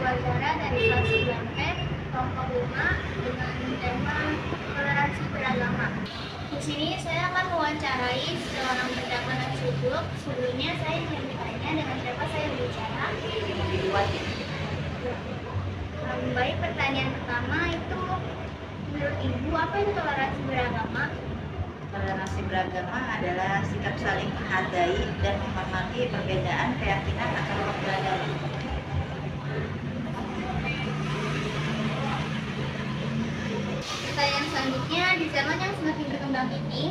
wawancara dari kelas 9P kelompok 5 dengan tema toleransi beragama. Di sini saya akan mewawancarai seorang pendapat tersebut. Sebelumnya saya ingin bertanya dengan siapa saya berbicara. Baik, pertanyaan pertama itu, menurut Ibu apa itu toleransi beragama? Toleransi beragama adalah sikap saling menghargai dan menghormati perbedaan keyakinan atau beragama. Pertanyaan selanjutnya, di zaman yang semakin berkembang ini,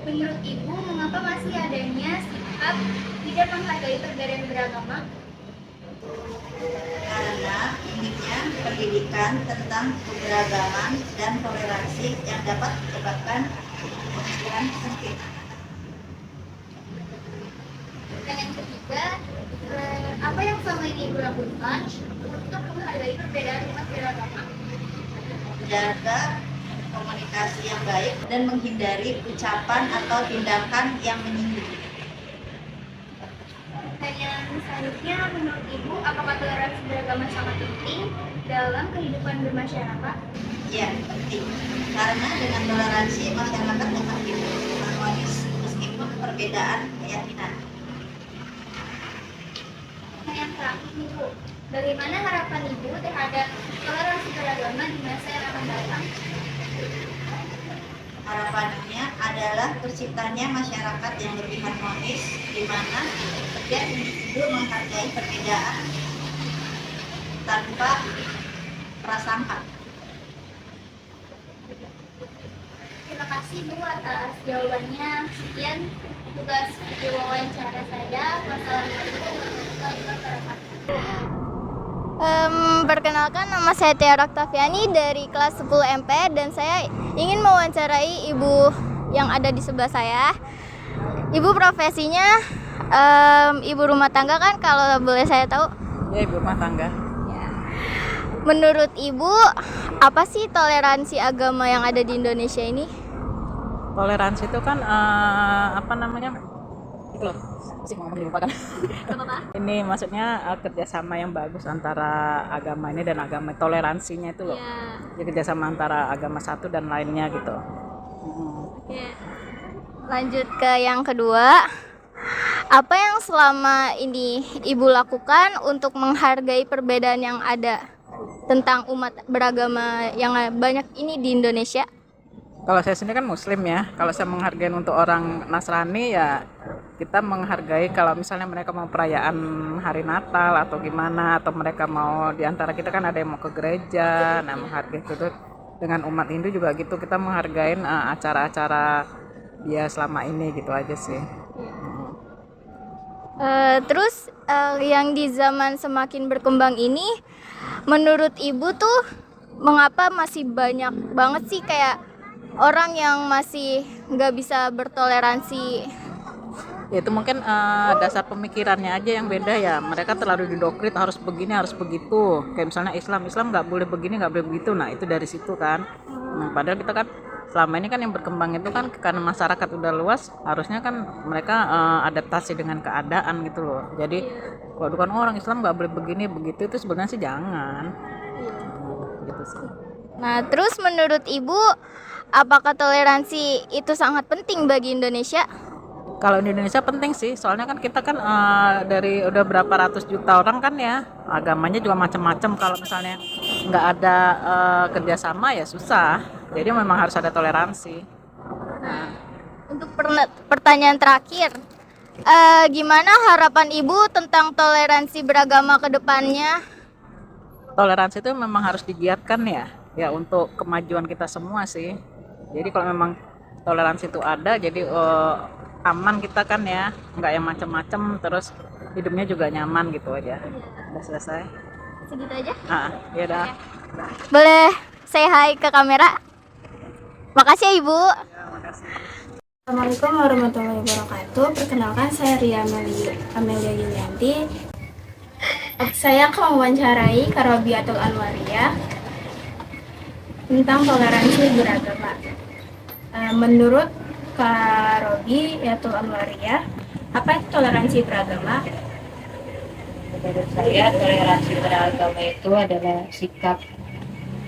menurut Ibu mengapa masih adanya sikap tidak menghargai perbedaan beragama? Karena minimnya pendidikan tentang keberagaman dan toleransi yang dapat menyebabkan pemikiran sempit. Pertanyaan ketiga, apa yang selama ini Ibu lakukan untuk menghargai perbedaan umat beragama? Menjaga komunikasi yang baik dan menghindari ucapan atau tindakan yang menyinggung. Pertanyaan selanjutnya, menurut Ibu apakah toleransi beragama sangat penting dalam kehidupan bermasyarakat? Ya, penting. Karena dengan toleransi masyarakat dapat hidup harmonis meskipun perbedaan keyakinan. Pertanyaan terakhir Ibu, bagaimana harapan Ibu terhadap toleransi beragama di masa yang akan datang? Harapannya adalah terciptanya masyarakat yang lebih harmonis, di mana setiap individu menghargai perbedaan tanpa prasangka. Terima kasih Bu atas jawabannya. Sekian tugas wawancara saya. Wassalamualaikum warahmatullahi wabarakatuh. Perkenalkan, nama saya Tiara Oktaviani dari kelas 10 MP dan saya ingin mewawancarai ibu yang ada di sebelah saya. Ibu profesinya ibu rumah tangga kan, kalau boleh saya tahu? Ya, ibu rumah tangga. Menurut Ibu, apa sih toleransi agama yang ada di Indonesia ini? Toleransi itu kan apa namanya? Itu loh, sih ngomong dilupakan. Ini maksudnya kerjasama yang bagus antara agama ini dan agama, toleransinya itu loh. Ya, kerjasama antara agama satu dan lainnya gitu. Oke. Lanjut ke yang kedua. Apa yang selama ini Ibu lakukan untuk menghargai perbedaan yang ada tentang umat beragama yang banyak ini di Indonesia? Kalau saya sendiri kan muslim ya. Kalau saya menghargai untuk orang Nasrani ya kita menghargai kalau misalnya mereka mau perayaan hari Natal atau gimana, atau mereka mau, diantara kita kan ada yang mau ke gereja, nah menghargai itu. Dengan umat Hindu juga gitu, kita menghargai acara-acara dia selama ini gitu aja sih. Terus yang di zaman semakin berkembang ini, menurut Ibu tuh mengapa masih banyak banget sih kayak orang yang masih nggak bisa bertoleransi? Ya itu mungkin dasar pemikirannya aja yang beda ya. Mereka terlalu didoktrin harus begini harus begitu. Kayak misalnya Islam nggak boleh begini nggak boleh begitu. Nah itu dari situ kan. Nah, padahal kita kan selama ini kan yang berkembang itu kan karena masyarakat udah luas, harusnya kan mereka adaptasi dengan keadaan gitu loh. Jadi kalau bukan orang Islam nggak boleh begini begitu, itu sebenarnya sih jangan. Gitu sih. Nah, terus menurut Ibu, apakah toleransi itu sangat penting bagi Indonesia? Kalau di Indonesia penting sih, soalnya kan kita kan dari udah berapa ratus juta orang kan ya, agamanya juga macam-macam. Kalau misalnya nggak ada kerjasama ya susah. Jadi memang harus ada toleransi. Nah, untuk pertanyaan terakhir, gimana harapan Ibu tentang toleransi beragama ke depannya? Toleransi itu memang harus digiatkan ya untuk kemajuan kita semua sih. Jadi kalau memang toleransi itu ada, jadi aman kita kan ya, nggak yang macam-macam, terus hidupnya juga nyaman gitu aja. Udah selesai. Segitu aja? Ya udah. Boleh say hi ke kamera? Makasih ya Ibu. Assalamualaikum warahmatullahi wabarakatuh. Perkenalkan, saya Ria Amelia Yulianti. Saya akan mewawancarai Karobiatul Anwariyah tentang toleransi beragama. Menurut Karobiatul Anwariyah, apa itu toleransi beragama? Menurut saya toleransi beragama itu adalah sikap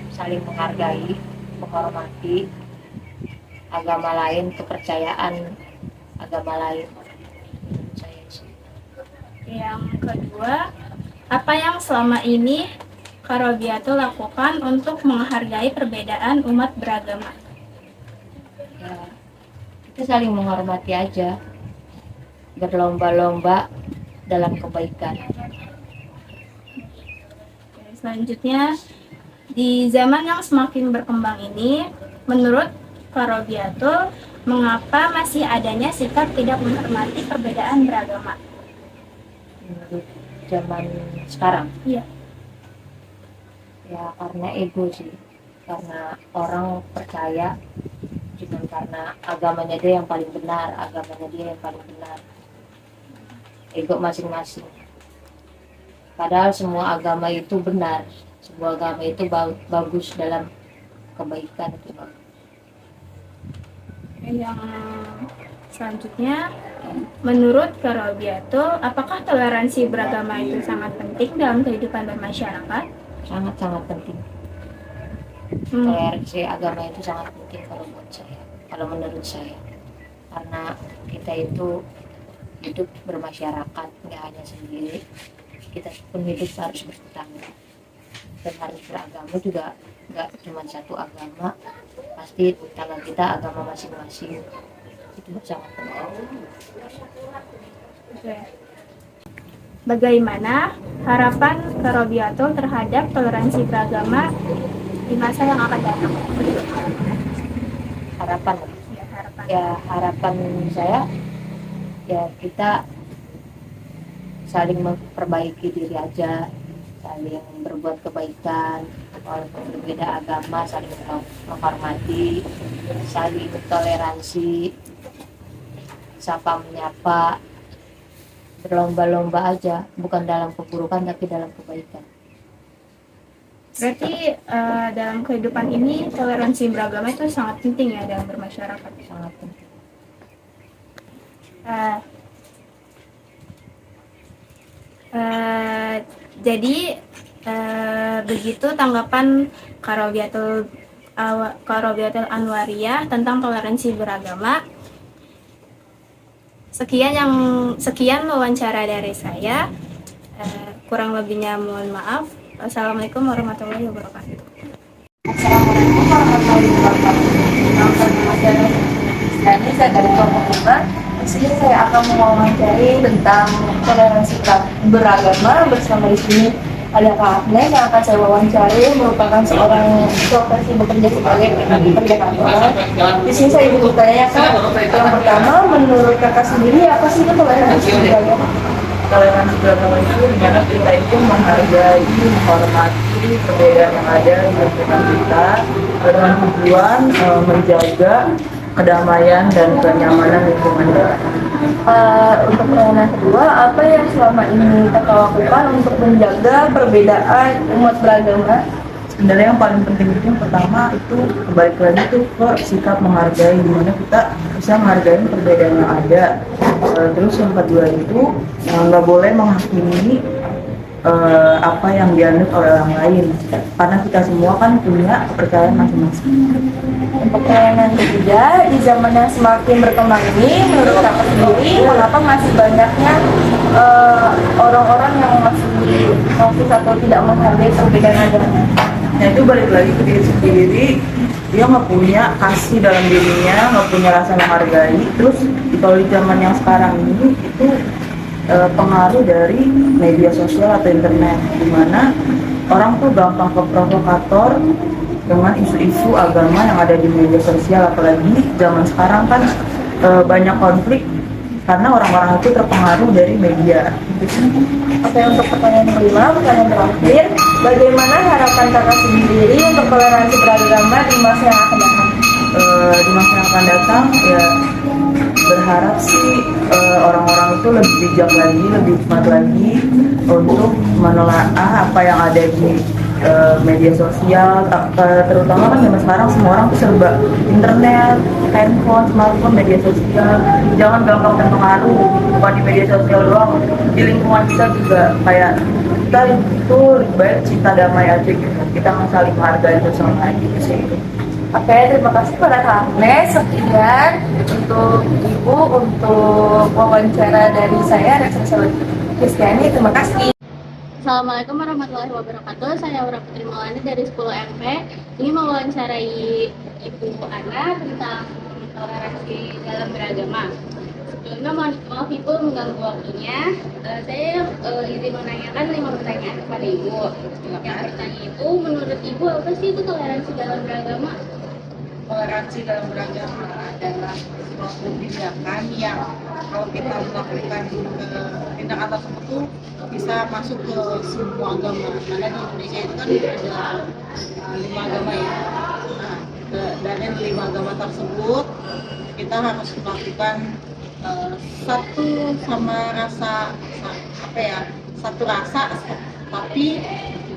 saling menghargai, menghormati agama lain, kepercayaan agama lain. Menurut saya sih. Yang kedua, apa yang selama ini Kak Robiatul lakukan untuk menghargai perbedaan umat beragama? Ya, kita saling menghormati aja, berlomba-lomba dalam kebaikan. Selanjutnya, di zaman yang semakin berkembang ini, menurut Kak Robiatul, mengapa masih adanya sikap tidak menghormati perbedaan beragama? Menurut zaman sekarang, Iya. ya karena ego sih, karena orang percaya cuma karena agamanya dia yang paling benar, ego masing-masing. Padahal semua agama itu benar, semua agama itu bagus dalam kebaikan itu. Yang selanjutnya, menurut Kak Robiatul, apakah toleransi beragama itu sangat penting dalam kehidupan bermasyarakat? Sangat-sangat penting. Hmm. Toleransi agama itu sangat penting kalau menurut saya, karena kita itu hidup bermasyarakat, nggak hanya sendiri. Kita pun hidup harus bertetangga dan harus beragama juga, nggak cuma satu agama, pasti tetangga kita agama masing-masing. Itu sangat penting. Oke. Bagaimana harapan Kak Robiatul terhadap toleransi beragama di masa yang akan datang? Harapan Ya, harapan. ya, harapan saya ya kita saling memperbaiki diri aja, saling berbuat kebaikan, walaupun berbeda agama, saling menghormati, saling toleransi, sapa menyapa, berlomba-lomba aja, bukan dalam keburukan tapi dalam kebaikan. Berarti dalam kehidupan ini toleransi beragama itu sangat penting ya dalam bermasyarakat. Sangat penting. Jadi begitu tanggapan Kak Robiatul Anwariyah tentang toleransi beragama. Sekian wawancara dari saya. Kurang lebihnya mohon maaf. Assalamualaikum warahmatullahi wabarakatuh. Assalamualaikum warahmatullahi wabarakatuh. Nama saya Islami, saya dari kelompok 5. Di sini saya akan mewawancari tentang toleransi beragama. Bersama di sini ada Kak Agnes yang akan saya wawancari, merupakan seorang profesi bekerja sebagai pekerja kantoran. Di sini saya ingin bertanya, Kak, yang pertama, menurut Kakak sendiri apa sih itu toleransi beragama? Toleransi beragama itu dimana kita itu menghargai, menghormati perbedaan yang ada di lingkungan kita dengan tujuan menjaga kedamaian dan kenyamanan lingkungan kita. Untuk pertanyaan kedua, apa yang selama ini Kakak lakukan untuk menjaga perbedaan umat beragama? Sebenarnya yang paling penting itu yang pertama itu kembali lagi itu ke sikap menghargai, dimana kita bisa menghargai perbedaan yang ada. Terus yang kedua itu nggak boleh menghakimi apa yang dianut oleh orang lain, karena kita semua kan punya kepercayaan masing-masing. Untuk pertanyaan ketiga, di zaman yang semakin berkembang ini, menurut Kakak sendiri, mengapa masih banyaknya orang-orang yang masih atau tidak menghargai perbedaan agama? Nah itu balik lagi ke diri sendiri, dia nggak punya kasih dalam dirinya, nggak punya rasa menghargai. Terus kalau di zaman yang sekarang ini itu pengaruh dari media sosial atau internet, dimana orang tuh gampang ke provokator dengan isu-isu agama yang ada di media sosial. Apalagi zaman sekarang kan banyak konflik karena orang-orang itu terpengaruh dari media. Oke, untuk pertanyaan kelima, pertanyaan terakhir, bagaimana harapan Kakak sendiri untuk toleransi beragama di masa yang akan datang? Di masa yang akan datang ya berharap sih orang-orang itu lebih bijak lagi, lebih hikmat lagi untuk menelaah apa yang ada di media sosial, terutama kan zaman sekarang semua orang tuh serba internet, handphone, smartphone, media sosial. Jangan gampang terpengaruh, bukan di media sosial doang, di lingkungan kita juga. Kayak kita itu lebih baik cinta damai aja gitu, kita saling menghargai bersama gitu sih. Oke, terima kasih pada Kak Agnes. Sekian untuk Ibu untuk wawancara dari saya, Reksa Kristiani. Terima kasih. Assalamualaikum warahmatullahi wabarakatuh. Saya Aura Putri Maulani dari 10 MP. Ini mewawancarai Ibu Ana tentang toleransi dalam beragama. Sebelumnya mohon maaf Ibu mengganggu waktunya. Saya izin menanyakan 5 pertanyaan kepada Ibu. Yang pertanyaan Ibu, menurut Ibu apa sih itu toleransi dalam beragama? Toleransi dalam beragama adalah suatu tindakan yang kalau kita melakukan tindakan tersebut tuh bisa masuk ke semua agama. Karena di Indonesia itu kan ada 5 agama ya. Nah, dari 5 agama tersebut kita harus melakukan satu rasa, tapi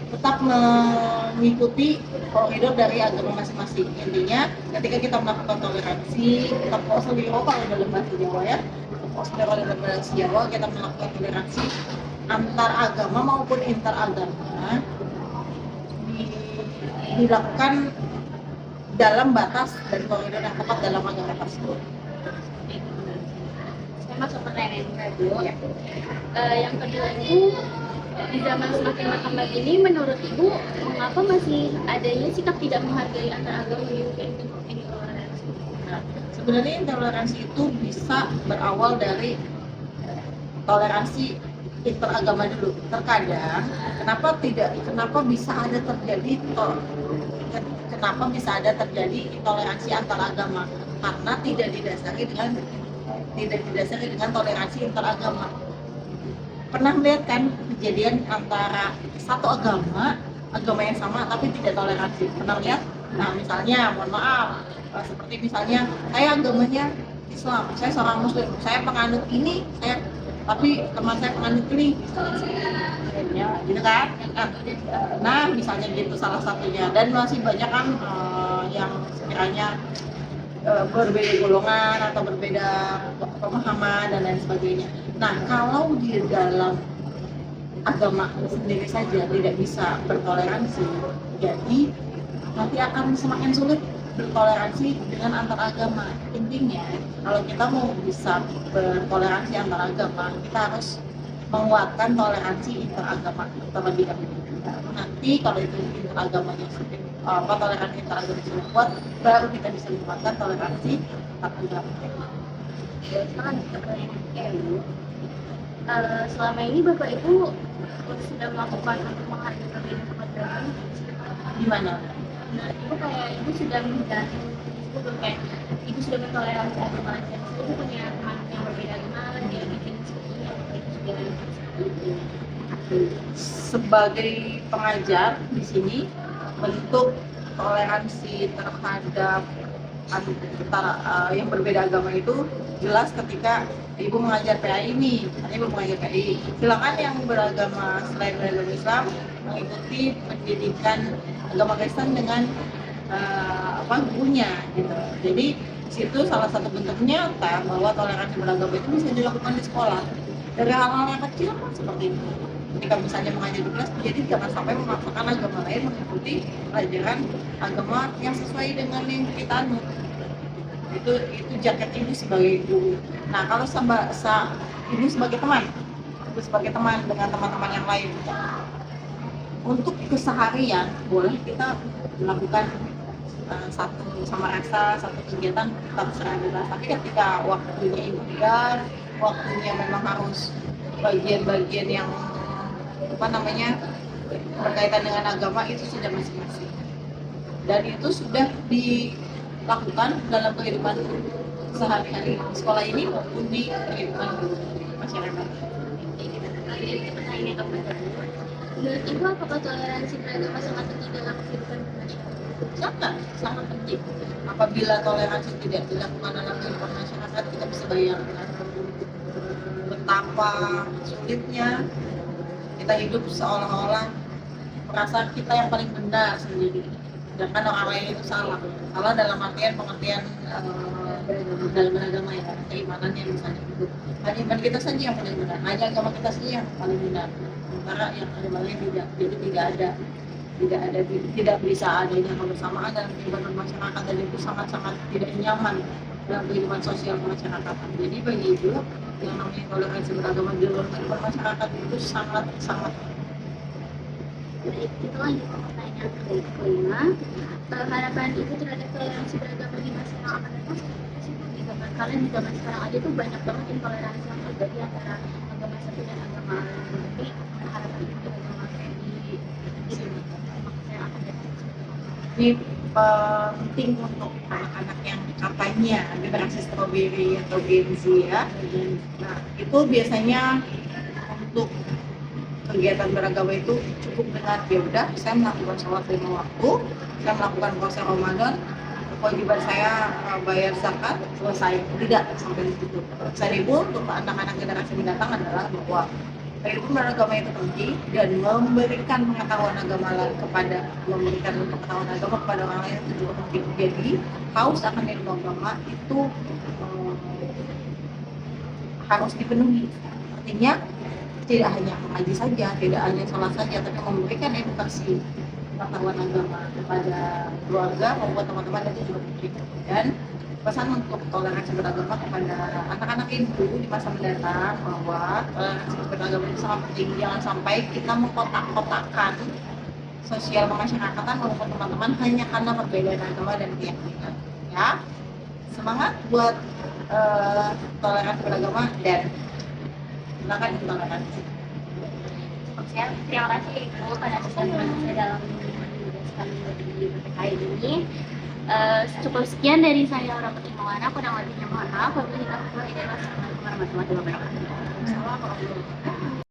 tetap mengikuti koridor dari agama masing-masing. Intinya ketika kita melakukan toleransi, kita kalau dalam bahasa Jawa ya, dalam bahasa Jawa kita melakukan toleransi antar agama maupun inter agama dilakukan dalam batas dan koridor yang tepat dalam agama tersebut. Saya masuk pertanyaan kedua. Yang kedua itu, di zaman semakin berkembang ini, menurut Ibu, mengapa masih adanya sikap tidak menghargai antar agama gitu, kayak intoleransi? Nah, sebenarnya intoleransi itu bisa berawal dari toleransi interagama dulu. Terkadang kenapa bisa ada terjadi intoleransi antar agama? Karena tidak didasari dengan toleransi interagama. Pernah melihat kan kejadian antara satu agama yang sama tapi tidak toleransi? Pernah lihat? Nah, misalnya, mohon maaf, seperti misalnya saya agamanya Islam, saya seorang Muslim, saya penganut ini, tapi teman saya penganut ini, misalnya gitu kan? Nah, misalnya gitu salah satunya, dan masih banyak kan yang sekiranya berbeda golongan atau berbeda pemahaman dan lain sebagainya. Nah, kalau di dalam agama sendiri saja tidak bisa bertoleransi, jadi nanti akan semakin sulit bertoleransi dengan antar agama. Intinya, kalau kita mau bisa bertoleransi antar agama, kita harus menguatkan toleransi interagama terlebih dahulu. Nanti kalau itu interagamanya toleransi interagama sudah kuat, baru kita bisa menguatkan toleransi antaragama. Sekarang kita pertanyaan Ibu. Selama ini Bapak Ibu sudah melakukan untuk menghargai perbedaan keagamaan? Gimana? Menurut Ibu kayak Ibu sudah menjalani kayak Ibu sudah bertoleransi agama lain, Ibu punya teman yang berbeda agama, dia bikin seperti ini, Ibu sudah seperti itu. Sebagai pengajar di sini, bentuk toleransi terhadap antara yang berbeda agama itu jelas ketika Ibu mengajar PAI ini. Ibu mengajar PAI, silakan yang beragama selain beragama Islam mengikuti pendidikan agama Kristen dengan gurunya gitu. Jadi di situ salah satu bentuknya bahwa toleransi beragama itu bisa dilakukan di sekolah dari hal-hal yang kecil seperti itu. Ketika misalnya mengajar di kelas, jadi jangan sampai memaksakan agama lain mengikuti pelajaran agama yang sesuai dengan yang kita anut. Itu jaket Ibu sebagai guru. Nah, kalau Ibu sebagai teman dengan teman-teman yang lain, untuk keseharian boleh kita melakukan satu kegiatan tetap secara bebas. Tapi ketika waktunya Ibu lihat, waktunya memang harus bagian-bagian yang berkaitan dengan agama, itu sudah masing-masing. Dan itu sudah dilakukan dalam kehidupan sehari-hari di sekolah ini maupun di kehidupan masyarakat. Menurut Ibu, apakah toleransi beragama sangat penting dalam kehidupan masyarakat? Sangat penting. Apabila toleransi tidak dilakukan dalam kehidupan masyarakat, kita bisa bayangkan betapa sulitnya kita hidup seolah-olah merasa kita yang paling benar sendiri, sedangkan orang lain itu salah. Salah dalam artian pengertian dalam beragama ya, keimanannya misalnya itu. Hanya iman kita saja yang paling benar, hanya agama kita saja yang paling benar. Sementara yang agama lain tidak, jadi tidak bisa adanya kebersamaan dalam kehidupan masyarakat, dan itu sangat-sangat tidak nyaman dalam kehidupan sosial kemasyarakatan. Jadi bagi ibu yang namanya toleransi beragama di dalam kehidupan masyarakat itu sangat-sangat. Baik, kita lanjut ke pertanyaan terkait kelima. Harapan ibu terhadap toleransi beragama di masyarakat akan datang seperti apa sih Bu? Di zaman kalian, di zaman sekarang aja tuh banyak banget intoleransi yang terjadi antara agama satu dan agama lain. Tapi harapan ibu terhadap materi di yang akan datang seperti apa? Ini penting untuk anak-anak yang katanya generasi strawberry atau Gen Z ya. Nah, itu biasanya untuk kegiatan beragama itu cukup dengan ya udah saya melakukan sholat 5 waktu, saya melakukan puasa Ramadan, kewajiban saya bayar zakat, selesai. Tidak sampai di situ. Selain itu untuk anak-anak generasi mendatang adalah bahwa kehidupan beragama itu penting dan memberikan pengetahuan agama kepada orang lain itu juga penting. Jadi haus akan ilmu agama itu harus dipenuhi. Artinya tidak hanya mengaji saja, tidak hanya sholat saja, tapi memberikan edukasi pengetahuan agama kepada keluarga maupun teman-teman itu juga penting. Dan pesan untuk toleransi beragama kepada anak-anak ibu di masa mendatang bahwa toleransi beragama itu sangat penting. Jangan sampai kita mengkotak-kotakkan sosial kemasyarakatan maupun teman-teman hanya karena perbedaan agama dan keyakinan. Ya, semangat buat toleransi beragama dan silakan intoleransi. Terima kasih Ibu pada kesempatan saya dalam menjelaskan di PPKI ini. Cukup sekian dari saya, Orang Putih Maulana. Kurang lebihnya mohon maaf. Wabillahi taufiq wal hidayah. Wassalamualaikum warahmatullahi wabarakatuh.